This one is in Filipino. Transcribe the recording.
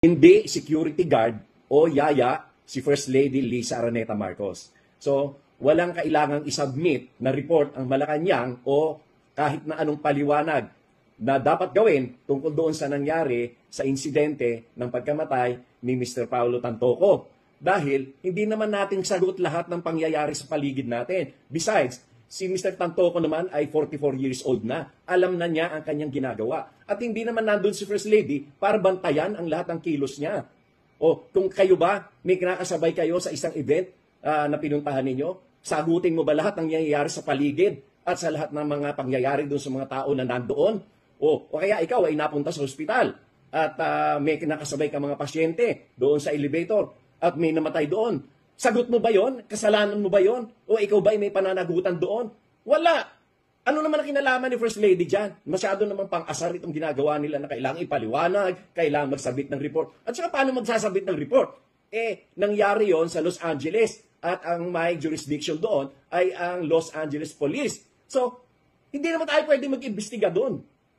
Hindi security guard o yaya si First Lady Lisa Araneta Marcos. So, walang kailangang isubmit na report ang Malacanang o kahit na anong paliwanag na dapat gawin tungkol doon sa nangyari sa insidente ng pagkamatay ni Mr. Paulo Tantoco. Dahil hindi naman natin sagot lahat ng pangyayari sa paligid natin. Besides, si Mr. Tantoco naman ay 44 years old na. Alam na niya ang kanyang ginagawa. At hindi naman nandun si First Lady para bantayan ang lahat ng kilos niya. O kung kayo ba, may kinakasabay kayo sa isang event na pinuntahan ninyo, sagutin mo ba lahat ng nangyayari sa paligid at sa lahat ng mga pangyayari doon sa mga tao na nandoon? O kaya ikaw ay napunta sa ospital at may kinakasabay ka mga pasyente doon sa elevator at may namatay doon. Sagot mo ba yon? Kasalanan mo ba yon? O ikaw ba ay may pananagutan doon? Wala! Ano naman ang kinalaman ni First Lady dyan? Masyado namang pang-asar itong ginagawa nila na kailangan ipaliwanag, kailangan magsabit ng report. At saka paano magsasabit ng report? Nangyari yon sa Los Angeles at ang may jurisdiction doon ay ang Los Angeles Police. So, hindi naman tayo pwede mag-imbestiga doon.